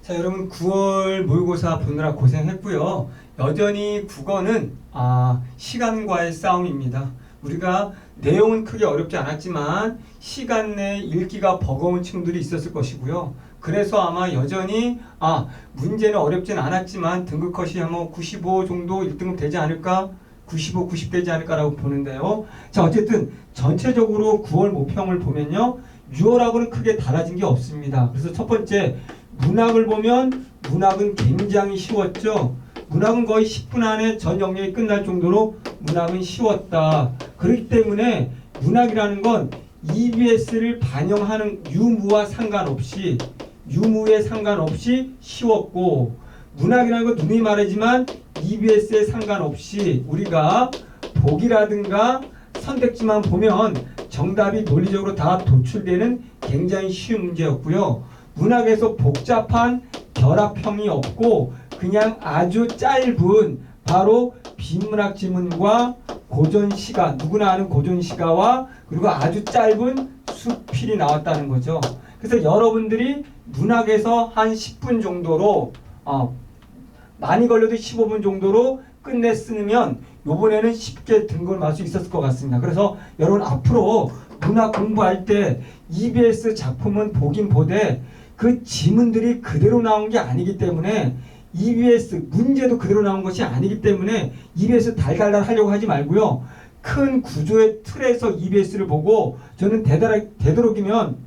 자, 여러분 9월 모의고사 보느라 고생했고요. 여전히 국어는 시간과의 싸움입니다. 우리가 내용은 크게 어렵지 않았지만 시간 내에 읽기가 버거운 친구들이 있었을 것이고요. 그래서 아마 여전히 문제는 어렵진 않았지만 등급 컷이 한 95 정도 1등급 되지 않을까? 95, 90 되지 않을까라고 보는데요. 자, 어쨌든 전체적으로 9월 모평을 보면요. 6월하고는 크게 달라진 게 없습니다. 그래서 첫 번째 문학을 보면 문학은 굉장히 쉬웠죠. 문학은 거의 10분 안에 전 영역이 끝날 정도로 문학은 쉬웠다. 그렇기 때문에 문학이라는 건 EBS를 반영하는 유무와 상관없이 유무에 상관없이 쉬웠고, 문학이라는 건 누누이 말하지만 EBS에 상관없이 우리가 보기라든가 선택지만 보면 정답이 논리적으로 다 도출되는 굉장히 쉬운 문제였고요. 문학에서 복잡한 결합형이 없고 그냥 아주 짧은 바로 비문학 지문과 고전시가, 누구나 아는 고전시가와 그리고 아주 짧은 수필이 나왔다는 거죠. 그래서 여러분들이 문학에서 한 10분 정도로 많이 걸려도 15분 정도로 끝내 쓰면 요번에는 쉽게 등급을 맞을 수 있었을 것 같습니다. 그래서 여러분 앞으로 문학 공부할 때 EBS 작품은 보긴 보되 그 지문들이 그대로 나온 게 아니기 때문에 EBS 문제도 그대로 나온 것이 아니기 때문에 EBS 달달달 하려고 하지 말고요. 큰 구조의 틀에서 EBS를 보고 저는 되도록이면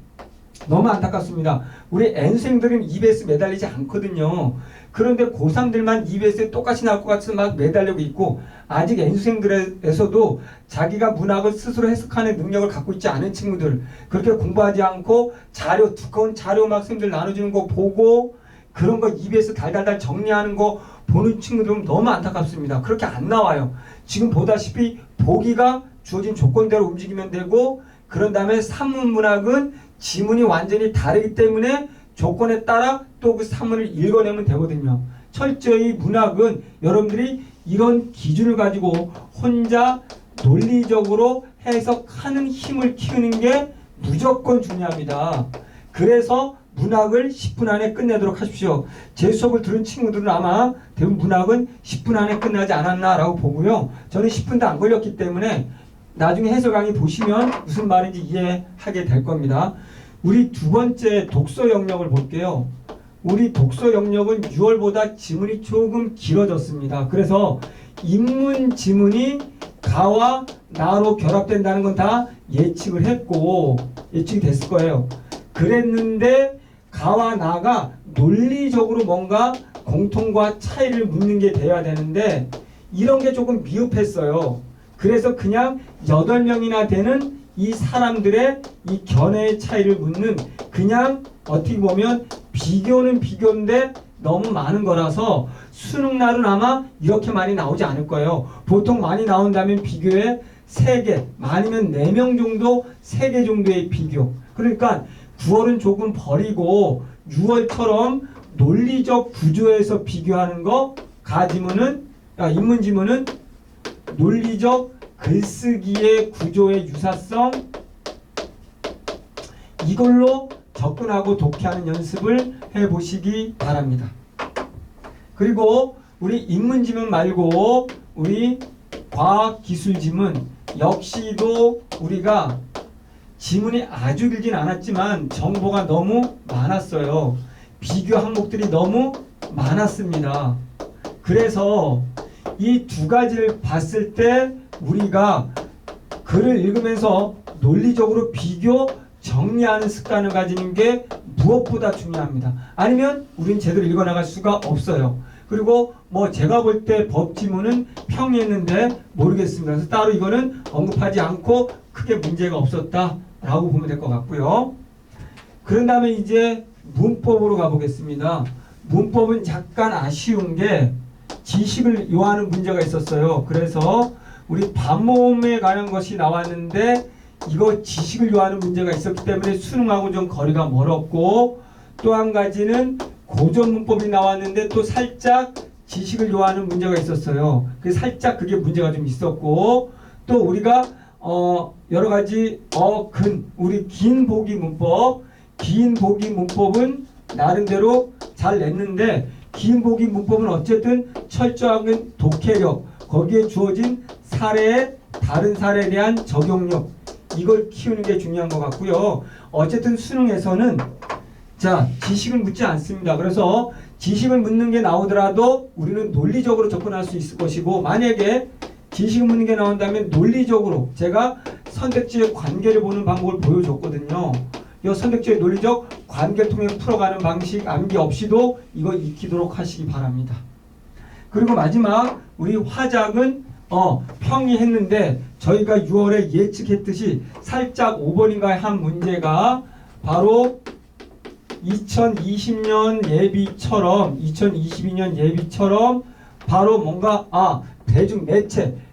너무 안타깝습니다. 우리 N생들은 EBS 매달리지 않거든요. 그런데 고3들만 EBS에 똑같이 나올 것 같아서 막 매달리고 있고, 아직 N수생들에서도 자기가 문학을 스스로 해석하는 능력을 갖고 있지 않은 친구들, 그렇게 공부하지 않고 두꺼운 자료 막 선생님들 나눠주는 거 보고 그런 거 EBS 달달달 정리하는 거 보는 친구들은 너무 안타깝습니다. 그렇게 안 나와요. 지금 보다시피 보기가 주어진 조건대로 움직이면 되고, 그런 다음에 산문문학은 지문이 완전히 다르기 때문에 조건에 따라 또 그 산문을 읽어내면 되거든요. 철저히 문학은 여러분들이 이런 기준을 가지고 혼자 논리적으로 해석하는 힘을 키우는 게 무조건 중요합니다. 그래서 문학을 10분 안에 끝내도록 하십시오. 제 수업을 들은 친구들은 아마 대부분 문학은 10분 안에 끝나지 않았나라고 보고요. 저는 10분도 안 걸렸기 때문에 나중에 해설 강의 보시면 무슨 말인지 이해하게 될 겁니다. 우리 두 번째 독서 영역을 볼게요. 우리 독서 영역은 6월보다 지문이 조금 길어졌습니다. 그래서 인문 지문이 가와 나로 결합된다는 건 다 예측을 했고 예측이 됐을 거예요. 그랬는데 가와 나가 논리적으로 뭔가 공통과 차이를 묻는 게 돼야 되는데 이런 게 조금 미흡했어요. 그래서 그냥 8명이나 되는 이 사람들의 이 견해의 차이를 묻는, 그냥 어떻게 보면 비교는 비교인데 너무 많은 거라서 수능날은 아마 이렇게 많이 나오지 않을 거예요. 보통 많이 나온다면 비교에 3개, 많으면 4명 정도, 3개 정도의 비교. 그러니까 9월은 조금 버리고 6월처럼 논리적 구조에서 비교하는 거, 인문지문은 논리적 글쓰기의 구조의 유사성, 이걸로 접근하고 독해하는 연습을 해보시기 바랍니다. 그리고 우리 인문지문 말고 우리 과학기술지문 역시도 우리가 지문이 아주 길진 않았지만 정보가 너무 많았어요. 비교 항목들이 너무 많았습니다. 그래서 이 두 가지를 봤을 때 우리가 글을 읽으면서 논리적으로 비교, 정리하는 습관을 가지는 게 무엇보다 중요합니다. 아니면 우리는 제대로 읽어나갈 수가 없어요. 그리고 제가 볼 때 법지문은 평이했는데 모르겠습니다. 그래서 따로 이거는 언급하지 않고 크게 문제가 없었다라고 보면 될 것 같고요. 그런 다음에 이제 문법으로 가보겠습니다. 문법은 약간 아쉬운 게 지식을 요하는 문제가 있었어요. 그래서 우리 반모음에 관한 것이 나왔는데 이거 지식을 요하는 문제가 있었기 때문에 수능하고 좀 거리가 멀었고, 또 한 가지는 고전문법이 나왔는데 또 살짝 지식을 요하는 문제가 있었어요. 그래서 살짝 그게 문제가 좀 있었고, 또 우리가 여러 가지 우리 긴 보기 문법은 나름대로 잘 냈는데 기인보기 문법은 어쨌든 철저한 독해력, 거기에 주어진 사례의 다른 사례에 대한 적용력, 이걸 키우는 게 중요한 것 같고요. 어쨌든 수능에서는 자, 지식을 묻지 않습니다. 그래서 지식을 묻는 게 나오더라도 우리는 논리적으로 접근할 수 있을 것이고, 만약에 지식을 묻는 게 나온다면 논리적으로, 제가 선택지의 관계를 보는 방법을 보여줬거든요. 이 선택지의 논리적 관계를 통해 풀어가는 방식, 암기 없이도 이거 익히도록 하시기 바랍니다. 그리고 마지막 우리 화작은 평이했는데 저희가 6월에 예측했듯이 살짝 5번인가의 한 문제가 바로 2020년 예비처럼 바로 뭔가 대중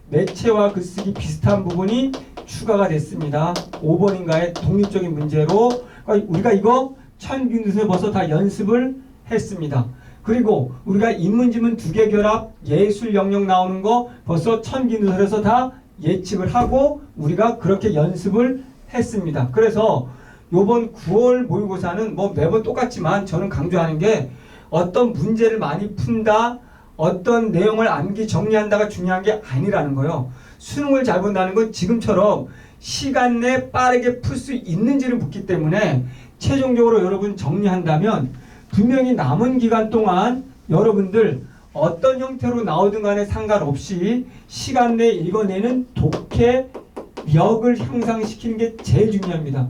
매체와 글쓰기 비슷한 부분이 추가가 됐습니다. 5번인가의 독립적인 문제로. 그러니까 우리가 이거 천균두세 벌써 다 연습을 했습니다. 그리고 우리가 인문지문 2개 결합 예술 영역 나오는 거 벌써 천균두설에서 다 예측을 하고 우리가 그렇게 연습을 했습니다. 그래서 요번 9월 모의고사는 뭐 매번 똑같지만 저는 강조하는 게 어떤 문제를 많이 푼다, 어떤 내용을 암기 정리한다가 중요한 게 아니라는 거예요. 수능을 잘 본다는 건 지금처럼 시간 내에 빠르게 풀 수 있는지를 묻기 때문에 최종적으로 여러분 정리한다면 분명히 남은 기간 동안 여러분들 어떤 형태로 나오든 간에 상관없이 시간 내에 읽어내는 독해력을 향상시키는 게 제일 중요합니다.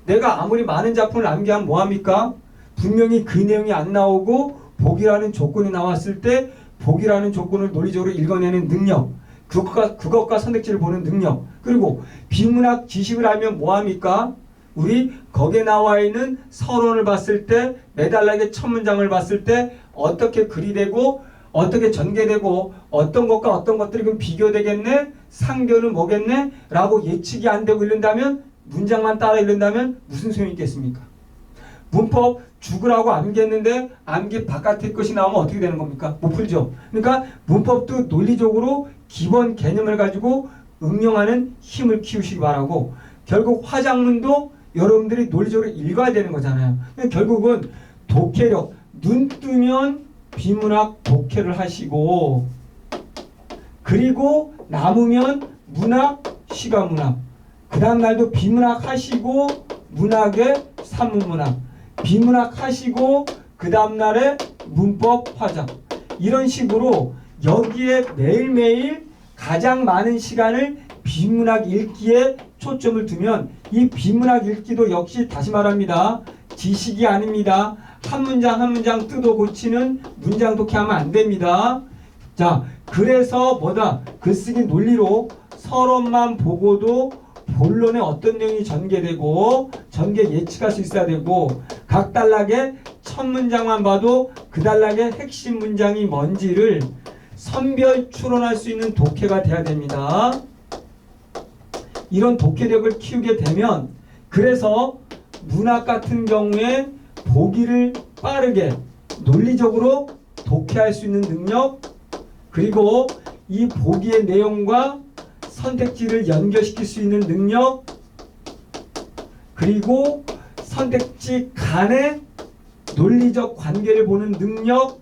내가 아무리 많은 작품을 암기하면 뭐합니까? 분명히 그 내용이 안 나오고 복이라는 조건이 나왔을 때 복이라는 조건을 논리적으로 읽어내는 능력, 그것과 선택지를 보는 능력, 그리고 비문학 지식을 알면 뭐합니까? 우리 거기에 나와 있는 서론을 봤을 때, 매달락의 첫 문장을 봤을 때 어떻게 글이 되고 어떻게 전개되고 어떤 것과 어떤 것들이 비교되겠네? 상견은 뭐겠네? 라고 예측이 안 되고 읽는다면, 문장만 따라 읽는다면 무슨 소용이 있겠습니까? 문법 죽으라고 암기했는데 암기 바깥의 것이 나오면 어떻게 되는 겁니까? 못 풀죠. 그러니까 문법도 논리적으로 기본 개념을 가지고 응용하는 힘을 키우시기 바라고, 결국 화작문도 여러분들이 논리적으로 읽어야 되는 거잖아요. 결국은 독해력, 눈 뜨면 비문학 독해를 하시고, 그리고 남으면 문학, 시가문학, 그 다음 날도 비문학 하시고 문학의 산문문학, 비문학 하시고 그 다음 날에 문법 화작, 이런 식으로 여기에 매일매일 가장 많은 시간을 비문학 읽기에 초점을 두면 이 비문학 읽기도 역시 다시 말합니다. 지식이 아닙니다. 한 문장 한 문장 뜯어 고치는 문장 독해하면 안 됩니다. 자, 그래서 뭐다? 글쓰기 논리로 서론만 보고도 본론에 어떤 내용이 전개되고 전개 예측할 수 있어야 되고, 각 단락의 첫 문장만 봐도 그 단락의 핵심 문장이 뭔지를 선별 추론할 수 있는 독해가 돼야 됩니다. 이런 독해력을 키우게 되면, 그래서 문학 같은 경우에 보기를 빠르게 논리적으로 독해할 수 있는 능력, 그리고 이 보기의 내용과 선택지를 연결시킬 수 있는 능력, 그리고 선택지 간의 논리적 관계를 보는 능력,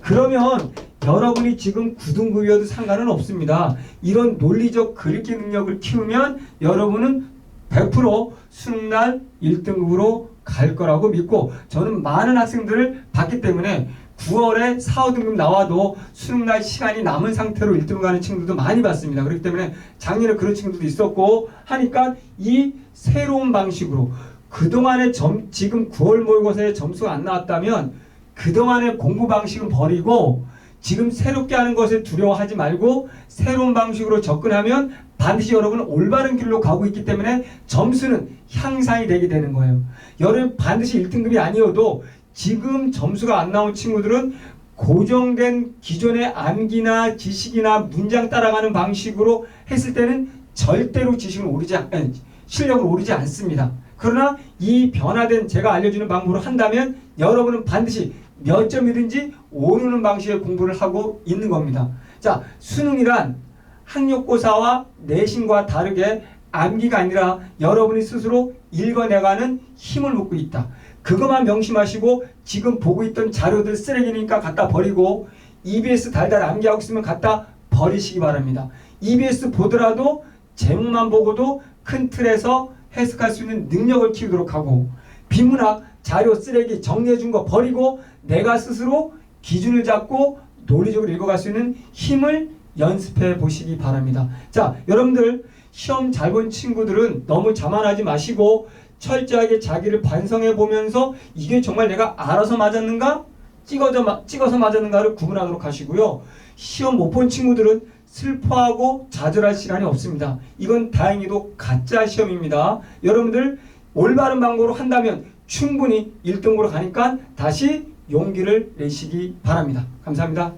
그러면 여러분이 지금 9등급이어도 상관은 없습니다. 이런 논리적 글읽기 능력을 키우면 여러분은 100% 수능날 1등급으로 갈 거라고 믿고, 저는 많은 학생들을 봤기 때문에 9월에 4, 5등급 나와도 수능날 시간이 남은 상태로 1등급 가는 친구들도 많이 봤습니다. 그렇기 때문에 작년에 그런 친구들도 있었고 하니까 이 새로운 방식으로 그동안의 지금 9월 모의고사에 점수가 안 나왔다면 그동안의 공부 방식은 버리고 지금 새롭게 하는 것에 두려워하지 말고 새로운 방식으로 접근하면 반드시 여러분은 올바른 길로 가고 있기 때문에 점수는 향상이 되게 되는 거예요. 여러분 반드시 1등급이 아니어도 지금 점수가 안 나온 친구들은 고정된 기존의 암기나 지식이나 문장 따라가는 방식으로 했을 때는 절대로 실력을 오르지 않습니다. 그러나 이 변화된 제가 알려주는 방법으로 한다면 여러분은 반드시 몇 점이든지 오르는 방식의 공부를 하고 있는 겁니다. 자, 수능이란 학력고사와 내신과 다르게 암기가 아니라 여러분이 스스로 읽어내가는 힘을 묻고 있다. 그것만 명심하시고 지금 보고 있던 자료들 쓰레기니까 갖다 버리고 EBS 달달 암기하고 있으면 갖다 버리시기 바랍니다. EBS 보더라도 제목만 보고도 큰 틀에서 해석할 수 있는 능력을 키우도록 하고 비문학 자료 쓰레기 정리해 준 거 버리고 내가 스스로 기준을 잡고 논리적으로 읽어갈 수 있는 힘을 연습해 보시기 바랍니다. 자, 여러분들 시험 잘 본 친구들은 너무 자만하지 마시고 철저하게 자기를 반성해 보면서 이게 정말 내가 알아서 맞았는가? 찍어서 맞았는가를 구분하도록 하시고요. 시험 못 본 친구들은 슬퍼하고 좌절할 시간이 없습니다. 이건 다행히도 가짜 시험입니다. 여러분들 올바른 방법으로 한다면 충분히 1등으로 가니까 다시 용기를 내시기 바랍니다. 감사합니다.